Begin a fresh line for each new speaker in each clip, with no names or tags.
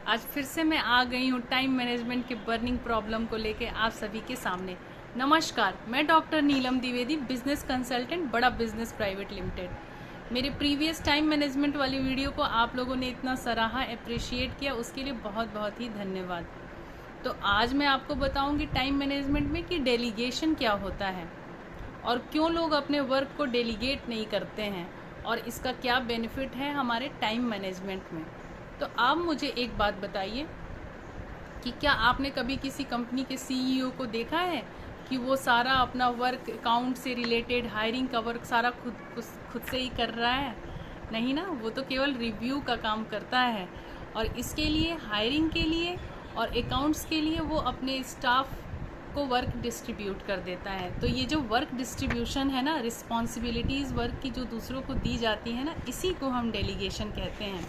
आज फिर से मैं आ गई हूँ टाइम मैनेजमेंट के बर्निंग प्रॉब्लम को लेके आप सभी के सामने। नमस्कार, मैं डॉक्टर नीलम द्विवेदी, बिजनेस कंसल्टेंट, बड़ा बिजनेस प्राइवेट लिमिटेड। मेरे प्रीवियस टाइम मैनेजमेंट वाली वीडियो को आप लोगों ने इतना सराहा, अप्रिशिएट किया, उसके लिए बहुत बहुत ही धन्यवाद। तो आज मैं आपको बताऊंगी टाइम मैनेजमेंट में कि डेलीगेशन क्या होता है और क्यों लोग अपने वर्क को डेलीगेट नहीं करते हैं और इसका क्या बेनिफिट है हमारे टाइम मैनेजमेंट में। तो आप मुझे एक बात बताइए कि क्या आपने कभी किसी कंपनी के सीईओ को देखा है कि वो सारा अपना वर्क अकाउंट से रिलेटेड हायरिंग का वर्क सारा खुद से ही कर रहा है? नहीं ना, वो तो केवल रिव्यू का काम करता है और इसके लिए हायरिंग के लिए और अकाउंट्स के लिए वो अपने स्टाफ को वर्क डिस्ट्रीब्यूट कर देता है। तो ये जो वर्क डिस्ट्रीब्यूशन है ना, रिस्पॉन्सिबिलिटीज़ वर्क की जो दूसरों को दी जाती है ना, इसी को हम डेलीगेशन कहते हैं।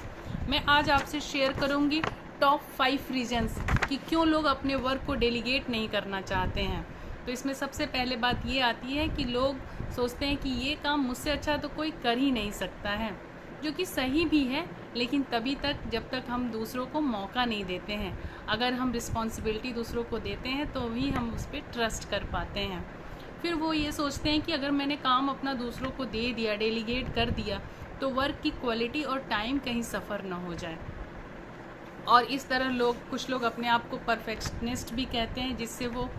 मैं आज आपसे शेयर करूंगी टॉप 5 रीजंस कि क्यों लोग अपने वर्क को डेलीगेट नहीं करना चाहते हैं। तो इसमें सबसे पहले बात ये आती है कि लोग सोचते हैं कि ये काम मुझसे अच्छा तो कोई कर ही नहीं सकता है, जो कि सही भी है, लेकिन तभी तक जब तक हम दूसरों को मौका नहीं देते हैं। अगर हम रिस्पॉन्सिबिलिटी दूसरों को देते हैं तो भी हम उस पर ट्रस्ट कर पाते हैं। फिर वो ये सोचते हैं कि अगर मैंने काम अपना दूसरों को दे दिया, डेलीगेट कर दिया, तो वर्क की क्वालिटी और टाइम कहीं सफ़र ना हो जाए। और इस तरह कुछ लोग अपने आप को परफेक्शनिस्ट भी कहते हैं, जिससे वो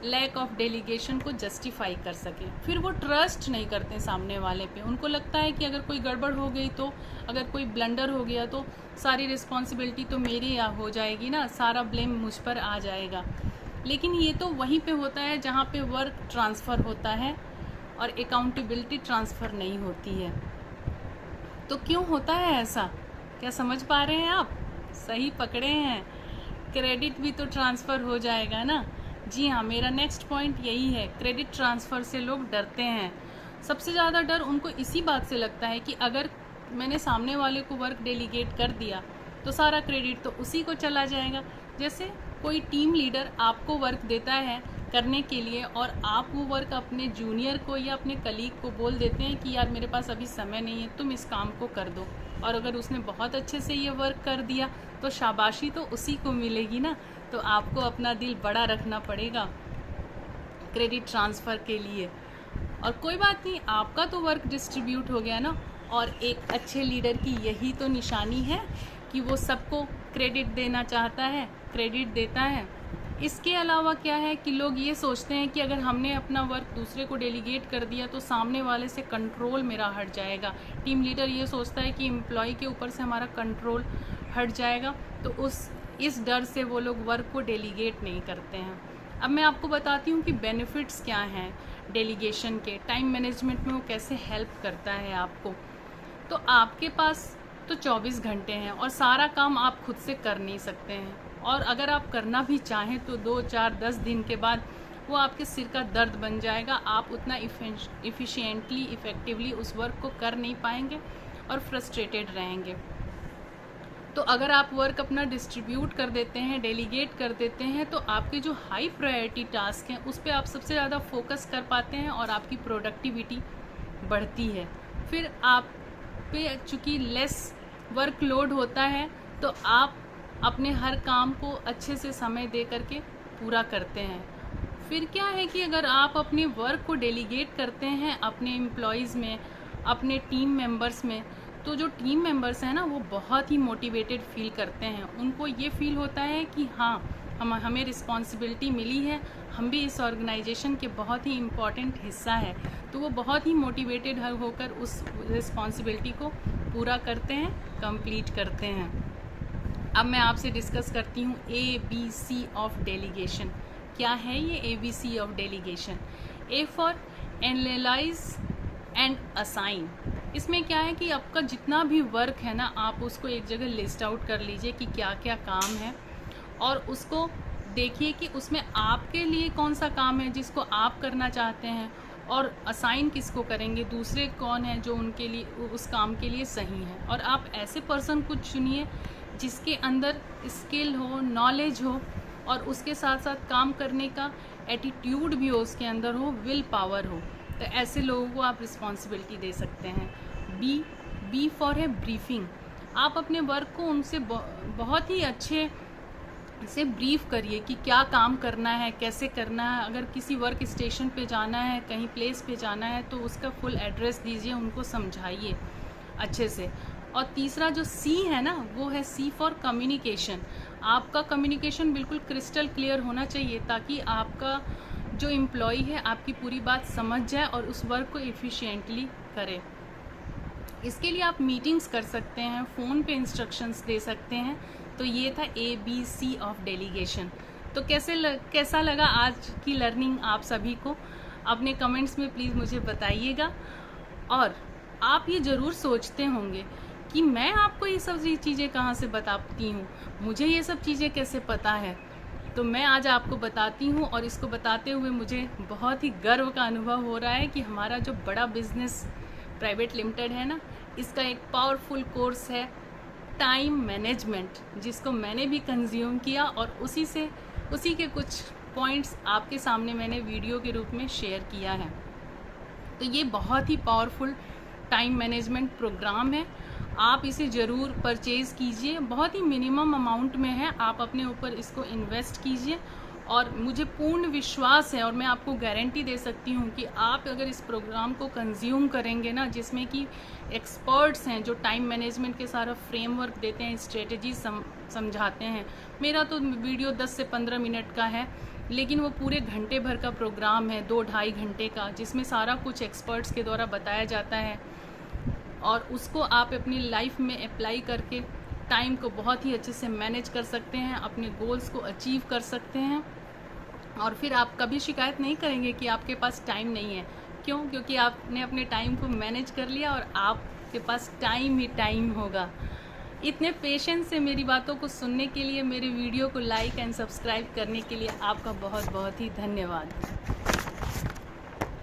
लैक ऑफ डेलीगेशन को जस्टिफाई कर सके। फिर वो ट्रस्ट नहीं करते सामने वाले पे। उनको लगता है कि अगर कोई गड़बड़ हो गई, तो अगर कोई ब्लंडर हो गया तो सारी रिस्पॉन्सिबिलिटी तो मेरी हो जाएगी ना, सारा ब्लेम मुझ पर आ जाएगा। लेकिन ये तो वहीं पे होता है जहाँ पे वर्क ट्रांसफ़र होता है और अकाउंटेबिलिटी ट्रांसफ़र नहीं होती है। तो क्यों होता है ऐसा? क्या समझ पा रहे हैं आप? सही पकड़े हैं, क्रेडिट भी तो ट्रांसफ़र हो जाएगा ना। जी हाँ, मेरा नेक्स्ट पॉइंट यही है, क्रेडिट ट्रांसफ़र से लोग डरते हैं। सबसे ज़्यादा डर उनको इसी बात से लगता है कि अगर मैंने सामने वाले को वर्क डेलीगेट कर दिया तो सारा क्रेडिट तो उसी को चला जाएगा। जैसे कोई टीम लीडर आपको वर्क देता है करने के लिए और आप वो वर्क अपने जूनियर को या अपने कलीग को बोल देते हैं कि यार मेरे पास अभी समय नहीं है, तुम इस काम को कर दो, और अगर उसने बहुत अच्छे से ये वर्क कर दिया तो शाबाशी तो उसी को मिलेगी ना। तो आपको अपना दिल बड़ा रखना पड़ेगा क्रेडिट ट्रांसफ़र के लिए। और कोई बात नहीं, आपका तो वर्क डिस्ट्रीब्यूट हो गया ना। और एक अच्छे लीडर की यही तो निशानी है कि वो सबको क्रेडिट देना चाहता है, क्रेडिट देता है। इसके अलावा क्या है कि लोग ये सोचते हैं कि अगर हमने अपना वर्क दूसरे को डेलीगेट कर दिया तो सामने वाले से कंट्रोल मेरा हट जाएगा। टीम लीडर ये सोचता है कि एम्प्लॉय के ऊपर से हमारा कंट्रोल हट जाएगा, तो इस डर से वो लोग वर्क को डेलीगेट नहीं करते हैं। अब मैं आपको बताती हूँ कि बेनिफिट्स क्या हैं डेलीगेशन के, टाइम मैनेजमेंट में वो कैसे हेल्प करता है आपको। तो आपके पास तो 24 घंटे हैं और सारा काम आप खुद से कर नहीं सकते हैं, और अगर आप करना भी चाहें तो 2, 4, 10 दिन के बाद वो आपके सिर का दर्द बन जाएगा। आप उतना इफ़िशिएंटली, इफ़ेक्टिवली उस वर्क को कर नहीं पाएंगे और फ्रस्ट्रेटेड रहेंगे। तो अगर आप वर्क अपना डिस्ट्रीब्यूट कर देते हैं, डेलीगेट कर देते हैं, तो आपके जो हाई प्रायोरिटी टास्क हैं उस पर आप सबसे ज़्यादा फोकस कर पाते हैं और आपकी प्रोडक्टिविटी बढ़ती है। फिर आप पे चूँकि लेस वर्कलोड होता है तो आप अपने हर काम को अच्छे से समय दे करके पूरा करते हैं। फिर क्या है कि अगर आप अपने वर्क को डेलीगेट करते हैं अपने एम्प्लॉयज़ में, अपने टीम मेंबर्स में, तो जो टीम मेंबर्स हैं ना, वो बहुत ही मोटिवेटेड फील करते हैं। उनको ये फील होता है कि हाँ, हमें रिस्पॉन्सिबिलिटी मिली है, हम भी इस ऑर्गेनाइजेशन के बहुत ही इम्पॉर्टेंट हिस्सा है। तो वो बहुत ही मोटिवेटेड होकर उस रिस्पॉन्सिबिलिटी को पूरा करते हैं, कंप्लीट करते हैं। अब मैं आपसे डिस्कस करती हूँ ABC ऑफ डेलीगेशन। क्या है ये ABC of delegation? A for analyse and assign. इसमें क्या है कि आपका जितना भी वर्क है ना, आप उसको एक जगह लिस्ट आउट कर लीजिए कि क्या क्या काम है, और उसको देखिए कि उसमें आपके लिए कौन सा काम है जिसको आप करना चाहते हैं, और असाइन किसको करेंगे, दूसरे कौन है जो उनके लिए उस काम के लिए सही है। और आप ऐसे पर्सन को चुनिए जिसके अंदर स्किल हो, नॉलेज हो, और उसके साथ साथ काम करने का एटीट्यूड भी हो, उसके अंदर हो, विल पावर हो। तो ऐसे लोगों को आप रिस्पॉन्सिबिलिटी दे सकते हैं। बी फॉर है ब्रीफिंग। आप अपने वर्क को उनसे बहुत ही अच्छे से ब्रीफ करिए कि क्या काम करना है, कैसे करना है। अगर किसी वर्क स्टेशन पे जाना है, कहीं प्लेस पे जाना है, तो उसका फुल एड्रेस दीजिए, उनको समझाइए अच्छे से। और तीसरा जो सी है ना, वो है सी फॉर कम्युनिकेशन। आपका कम्युनिकेशन बिल्कुल क्रिस्टल क्लियर होना चाहिए, ताकि आपका जो एम्प्लॉय है आपकी पूरी बात समझ जाए और उस वर्क को एफिशिएंटली करे। इसके लिए आप मीटिंग्स कर सकते हैं, फ़ोन पे इंस्ट्रक्शंस दे सकते हैं। तो ये था ABC ऑफ डेलीगेशन। तो कैसा लगा आज की लर्निंग आप सभी को? अपने कमेंट्स में प्लीज़ मुझे बताइएगा। और आप ये ज़रूर सोचते होंगे कि मैं आपको ये सब चीज़ें कहाँ से बताती हूँ, मुझे ये सब चीज़ें कैसे पता है। तो मैं आज आपको बताती हूँ, और इसको बताते हुए मुझे बहुत ही गर्व का अनुभव हो रहा है कि हमारा जो बड़ा बिजनेस प्राइवेट लिमिटेड है ना, इसका एक पावरफुल कोर्स है टाइम मैनेजमेंट, जिसको मैंने भी कंज्यूम किया और उसी के कुछ पॉइंट्स आपके सामने मैंने वीडियो के रूप में शेयर किया है। तो ये बहुत ही पावरफुल टाइम मैनेजमेंट प्रोग्राम है। आप इसे ज़रूर परचेज़ कीजिए, बहुत ही मिनिमम अमाउंट में है, आप अपने ऊपर इसको इन्वेस्ट कीजिए। और मुझे पूर्ण विश्वास है और मैं आपको गारंटी दे सकती हूँ कि आप अगर इस प्रोग्राम को कंज्यूम करेंगे ना, जिसमें कि एक्सपर्ट्स हैं जो टाइम मैनेजमेंट के सारा फ्रेमवर्क देते हैं, स्ट्रेटजी समझाते हैं। मेरा तो वीडियो 10 से 15 मिनट का है, लेकिन वो पूरे घंटे भर का प्रोग्राम है, 2-2.5 घंटे का, जिसमें सारा कुछ एक्सपर्ट्स के द्वारा बताया जाता है। और उसको आप अपनी लाइफ में अप्लाई करके टाइम को बहुत ही अच्छे से मैनेज कर सकते हैं, अपने गोल्स को अचीव कर सकते हैं। और फिर आप कभी शिकायत नहीं करेंगे कि आपके पास टाइम नहीं है। क्यों? क्योंकि आपने अपने टाइम को मैनेज कर लिया और आपके पास टाइम ही टाइम होगा। इतने पेशेंस से मेरी बातों को सुनने के लिए, मेरे वीडियो को लाइक एंड सब्सक्राइब करने के लिए आपका बहुत बहुत ही धन्यवाद।